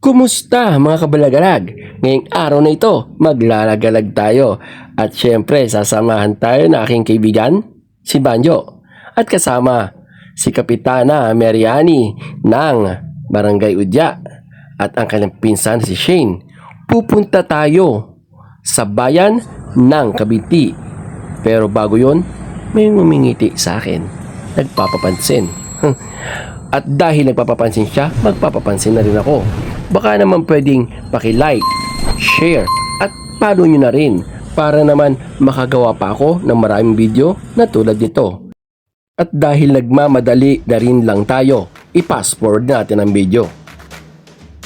Kumusta mga kabalagalag? Ngayong araw na ito, maglalagalag tayo. At syempre, sasamahan tayo ng aking kaibigan, si Banjo. At kasama si Kapitana Meriani ng Barangay Udya. At ang kanyang pinsan si Shane. Pupunta tayo sa bayan ng Cavite. Pero bago yon, may ngumingiti sa akin. Nagpapapansin. At dahil nagpapapansin siya, magpapapansin na rin ako. Baka naman pwedeng paki-like, share, at follow nyo na rin para naman makagawa pa ako ng maraming video na tulad nito. At dahil nagmamadali na rin lang tayo, i-fast forward natin ang video.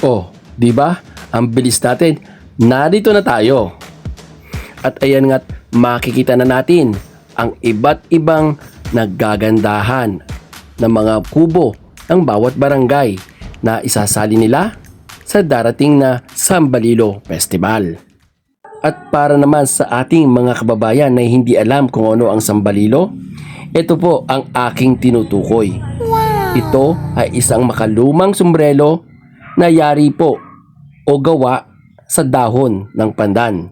Oh, di ba? Ang bilis natin. Narito na tayo. At ayan nga't makikita na natin ang iba't ibang naggagandahan ng mga kubo ng bawat barangay na isasali nila sa darating na Sambalilo Festival. At para naman sa ating mga kababayan na hindi alam kung ano ang Sambalilo, ito po ang aking tinutukoy. Wow. Ito ay isang makalumang sombrero na yari po o gawa sa dahon ng pandan.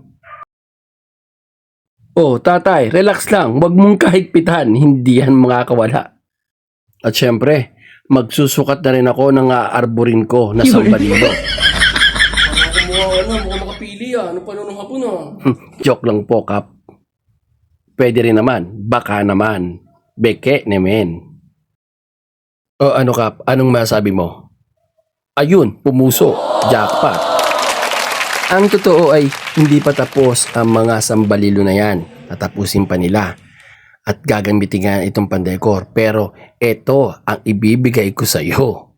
Oh, tatay, relax lang. Huwag mong kahigpitan. Hindi yan makakawala. At syempre, magsusukat na rin ako ng arborin ko na Sambalilo. Mukhang makapili Ano pa nung hapon Joke lang po, Kap. Pwede rin naman. Baka naman. Beke nemen. O ano, Kap? Anong masabi mo? Ayun, pumuso. Jackpot. Ang totoo ay hindi pa tapos ang mga Sambalilo na yan. Tatapusin pa nila. At gagamitin nga itong pandekor. Pero ito ang ibibigay ko sa iyo.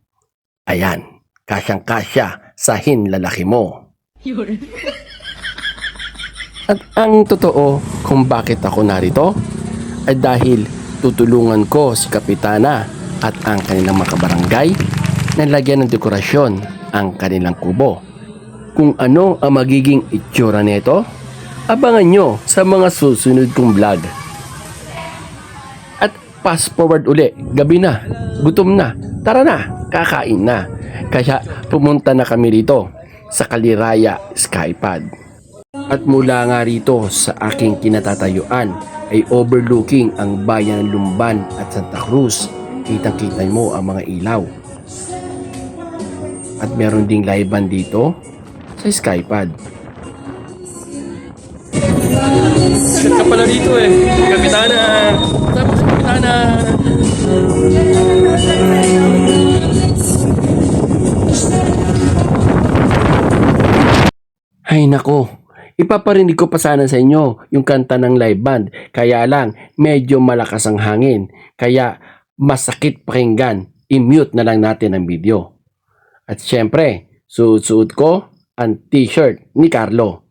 Ayan. Kasyang-kasya sa hinlalaki mo. At ang totoo kung bakit ako narito ay dahil tutulungan ko si Kapitana at ang kanilang mga kabarangay na lagyan ng dekorasyon ang kanilang kubo. Kung ano ang magiging itsura nito, abangan nyo sa mga susunod kong vlog. At fast forward uli, gabi na, gutom na, tara na, kakain na. Kaya pumunta na kami rito sa Kaliraya Skypad. At mula nga rito sa aking kinatatayuan ay overlooking ang bayan ng Lumban at Santa Cruz. Kitang-kita mo ang mga ilaw. At meron ding live band dito sa Skypad. Shit ka pala dito Kapitana! Tapos Kapitana! Ay nako, ipaparinig ko pa sana sa inyo yung kanta ng live band. Kaya lang, medyo malakas ang hangin. Kaya masakit pakinggan. I-mute na lang natin ang video. At syempre, suot ko ang t-shirt ni Carlo.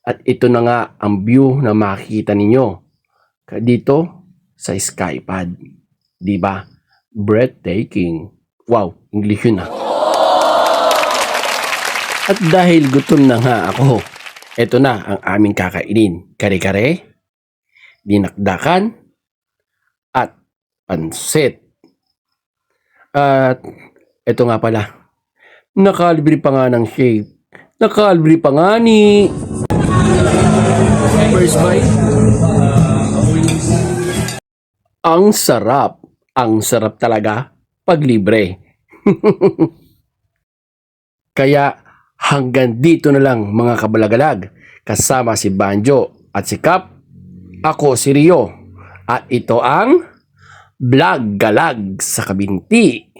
At ito na nga ang view na makikita ninyo dito sa Skypad. Diba? Breathtaking. Wow, English yun At dahil gutom na nga ako, ito na ang aming kakainin. Kare-kare, dinakdakan, at pansit. At ito nga pala, nakalibre pa nga ng shake. Nakalibre pa nga ni... First bite. Ang sarap. Ang sarap talaga pag libre. Kaya hanggang dito na lang mga kabalagalag. Kasama si Banjo at si Kap. Ako si Rio. At ito ang Vlog Galag sa Kabinti.